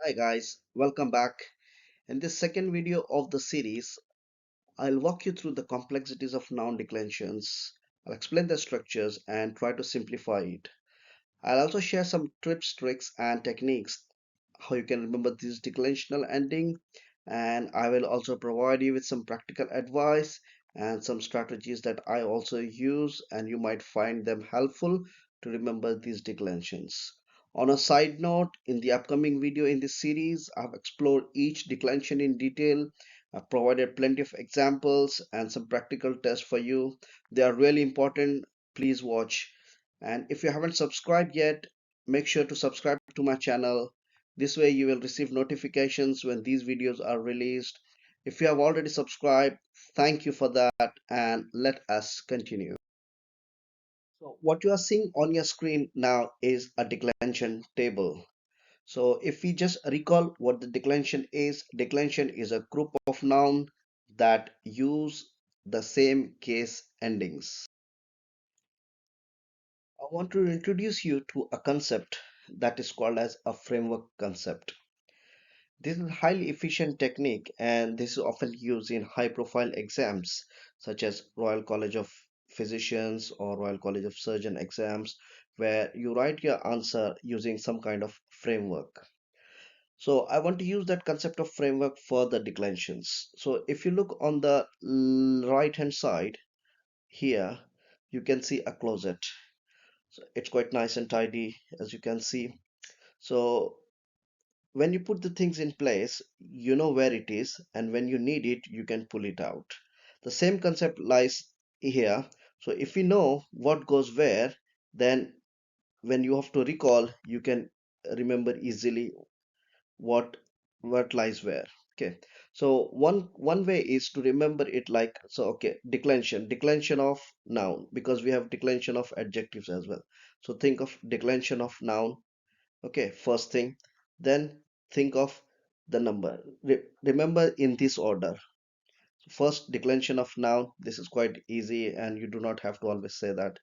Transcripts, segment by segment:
Hi guys, welcome back. In this second video of the series, I'll walk you through the complexities of noun declensions. I'll explain the structures and try to simplify it. I'll also share some tips, tricks, and techniques how you can remember this declensional ending, and I will also provide you with some practical advice and some strategies that I also use, and you might find them helpful to remember these declensions. On a side note, in the upcoming video in this series, I've explored each declension in detail. I've provided plenty of examples and some practical tests for you. They are really important. Please watch. And if you haven't subscribed yet, make sure to subscribe to my channel. This way you will receive notifications when these videos are released. If you have already subscribed, thank you for that, and let us continue. So what you are seeing on your screen now is a declension table. So if we just recall what the declension is a group of nouns that use the same case endings. I want to introduce you to a concept that is called as a framework concept. This is a highly efficient technique, and this is often used in high profile exams such as Royal College of Physicians or Royal College of Surgeon exams, where you write your answer using some kind of framework. So I want to use that concept of framework for the declensions. So if you look on the right hand side here, you can see a closet. So it's quite nice and tidy, as you can see. So when you put the things in place, you know where it is, and when you need it, you can pull it out. The same concept lies here. So if you know what goes where, then when you have to recall, you can remember easily what what lies where. Okay. So one way is to remember it like so. Okay, declension of noun, because we have declension of adjectives as well. So think of declension of noun. Okay, first thing, then think of the number. Remember in this order. First, declension of noun. This is quite easy, and you do not have to always say that.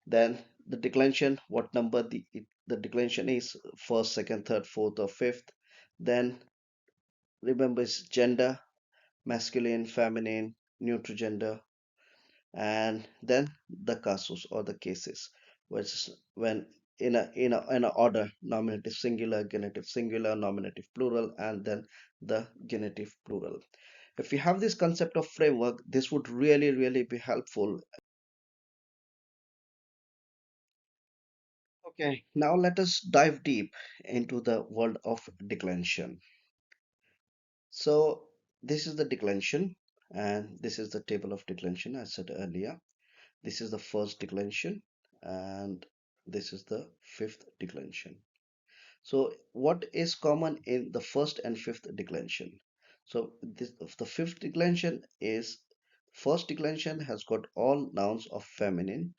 Then the declension, what number the declension is, first, second, third, fourth, or fifth. Then remember is gender, masculine, feminine, neutral gender, and then the casus or the cases, which is when in a order: nominative singular, genitive singular, nominative plural, and then the genitive plural. If you have this concept of framework, this would really be helpful. Okay, now let us dive deep into the world of declension. So this is the declension, and this is the table of declension I said earlier. This is the first declension, and this is the fifth declension. So what is common in the first and fifth declension? So the fifth declension is, first declension has got all nouns of feminine,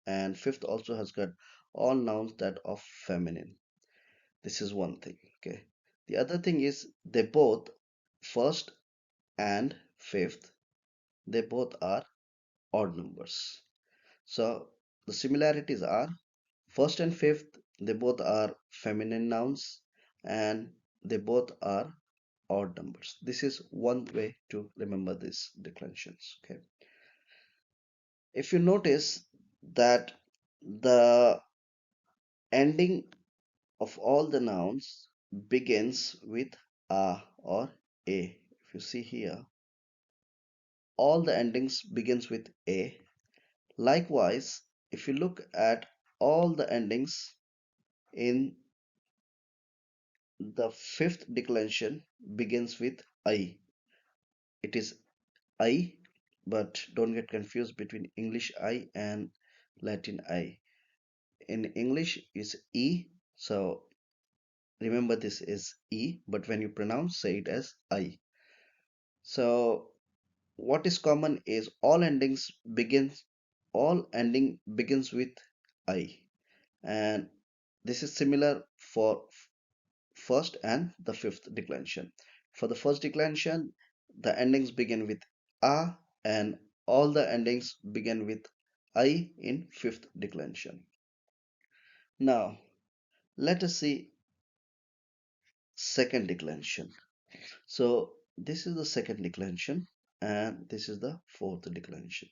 and fifth also has got all nouns that of feminine. This is one thing. Okay. The other thing is they both, first and fifth, they both are odd numbers. So the similarities are, first and fifth, they both are feminine nouns, and they both are odd numbers. This is one way to remember these declensions. Okay. If you notice that the ending of all the nouns begins with a or a. If you see here, all the endings begins with a. Likewise, if you look at all the endings in the fifth declension begins with I. It is I, but don't get confused between English I and Latin I. In English is E, so remember this is E, but when you pronounce, say it as I. So what is common is all ending begins with I, and this is similar for first and the fifth declension. For the first declension, the endings begin with a, and all the endings begin with I in fifth declension. Now, let us see second declension. So this is the second declension and this is the fourth declension.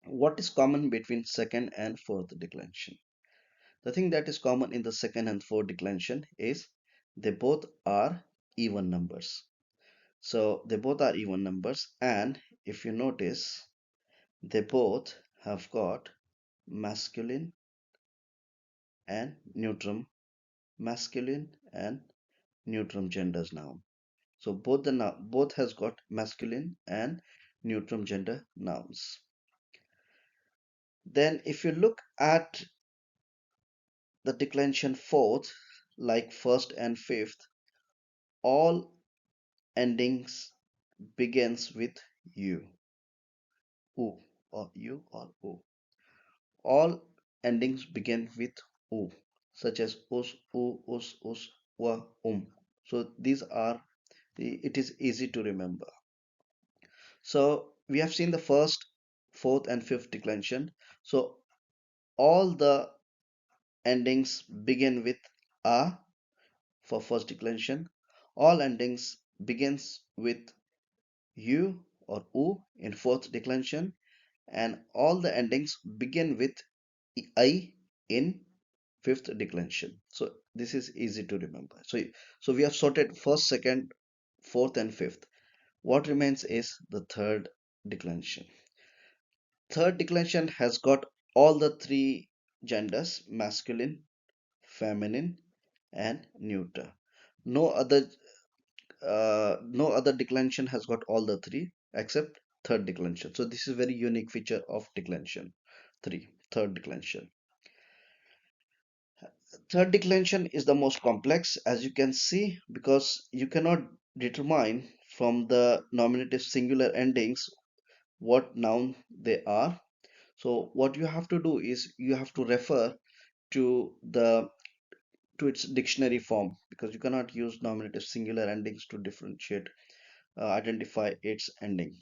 What is common between second and fourth declension? The thing that is common in the second and fourth declension is they both are even numbers. So they both are even numbers, and if you notice, they both have got masculine and neutrum, masculine and neutrum genders now. So both has got masculine and neutrum gender nouns. Then if you look at the declension fourth, like first and fifth, all endings begins with u, u or u or u. All endings begin with u, such as us, u, us, wa, So these are it is easy to remember. So we have seen the first, fourth, and fifth declension. So all the endings begin with a for first declension. All endings begins with u or u in fourth declension, and all the endings begin with I in fifth declension. So this is easy to remember. So we have sorted first, second, fourth, and fifth. What remains is the third declension. Third declension has got all the three genders: masculine, feminine, and neuter. No other no other declension has got all the three except third declension. So this is very unique feature of declension 3, third declension. Third declension is the most complex, as you can see, because you cannot determine from the nominative singular endings what noun they are. So what you have to do is you have to refer to the to its dictionary form, because you cannot use nominative singular endings to differentiate identify its ending.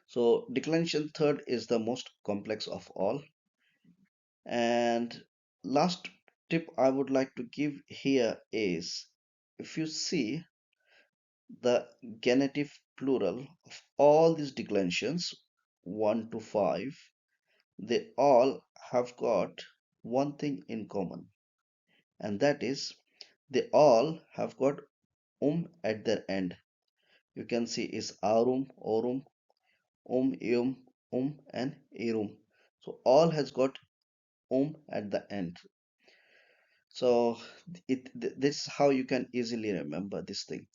So declension third is the most complex of all. And last tip I would like to give here is, if you see the genitive plural of all these declensions 1 to 5, they all have got one thing in common, and that is they all have got at their end. You can see is arum, orum, eum, and erum. So all has got at the end. So this is how you can easily remember this thing.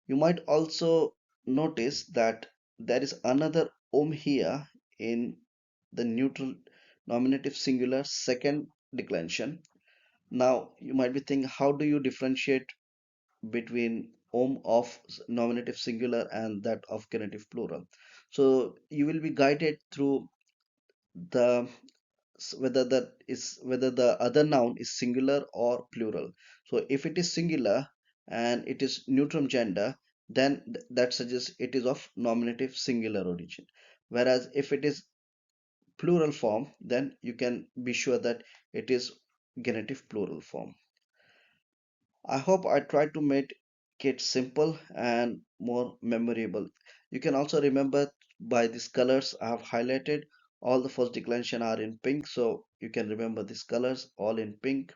You might also notice that there is another here in the neutral nominative singular second declension. Now you might be thinking, how do you differentiate between of nominative singular and that of genitive plural? So you will be guided through the whether the other noun is singular or plural. So if it is singular and it is neutrum gender, then that suggests it is of nominative singular origin, whereas if it is plural form, then you can be sure that it is genitive plural form. I hope I tried to make it simple and more memorable. You can also remember by these colors I have highlighted. All the first declension are in pink, so you can remember these colors all in pink,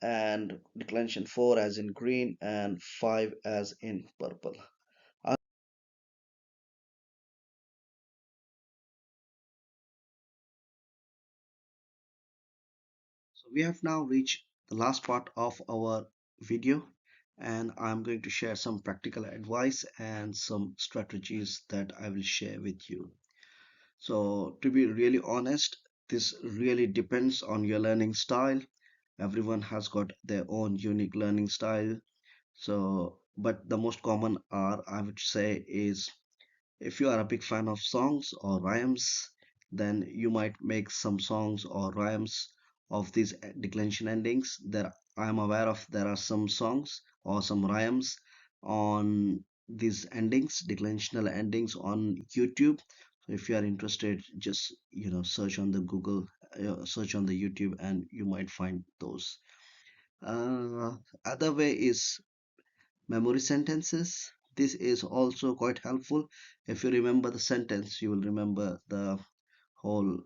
and declension 4 as in green and 5 as in purple. So we have now reached the last part of our video, and I'm going to share some practical advice and some strategies that I will share with you. So to be really honest, this really depends on your learning style. Everyone has got their own unique learning style. So, but the most common are, I would say, is if you are a big fan of songs or rhymes, then you might make some songs or rhymes of these declension endings. There, I am aware of there are some songs or some rhymes on these endings, declensional endings on YouTube. So if you are interested, just search on the Google, search on the YouTube, and you might find those. Uh, Other way is memory sentences. This is also quite helpful. If you remember the sentence, you will remember the whole.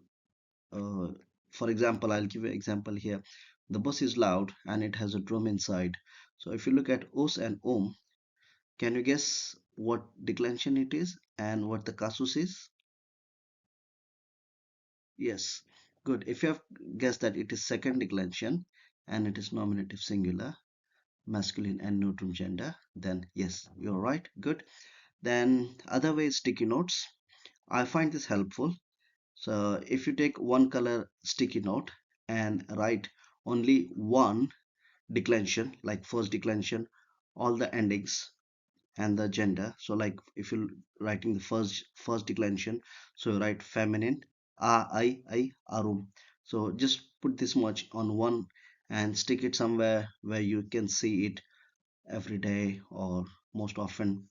Uh, for example, I'll give you an example here. The bus is loud and it has a drum inside. So if you look at us and can you guess what declension it is and what the casus is? Yes, good. If you have guessed that it is second declension and it is nominative singular, masculine and neutrum gender, then yes, you're right. Good. Then other way is sticky notes. I find this helpful. So if you take one color sticky note and write only one declension, like first declension, all the endings and the gender. So like if you're writing the first declension, so you write feminine, I, arum. So just put this much on one and stick it somewhere where you can see it every day or most often.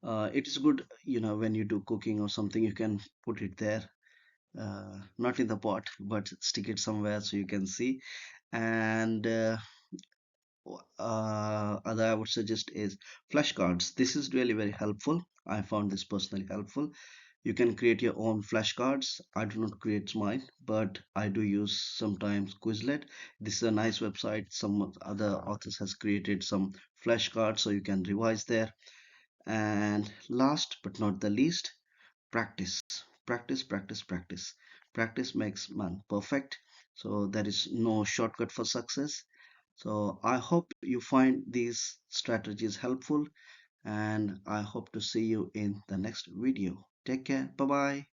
It is good, when you do cooking or something, you can put it there, not in the pot, but stick it somewhere so you can see. And other I would suggest is flashcards. This is really very helpful. I found this personally helpful. You can create your own flashcards. I do not create mine, but I do use sometimes Quizlet. This is a nice website. Some other authors has created some flashcards, so you can revise there. And last but not the least, practice. Practice, practice, practice. Practice makes man perfect. So there is no shortcut for success. So I hope you find these strategies helpful, and I hope to see you in the next video. Take care. Bye bye.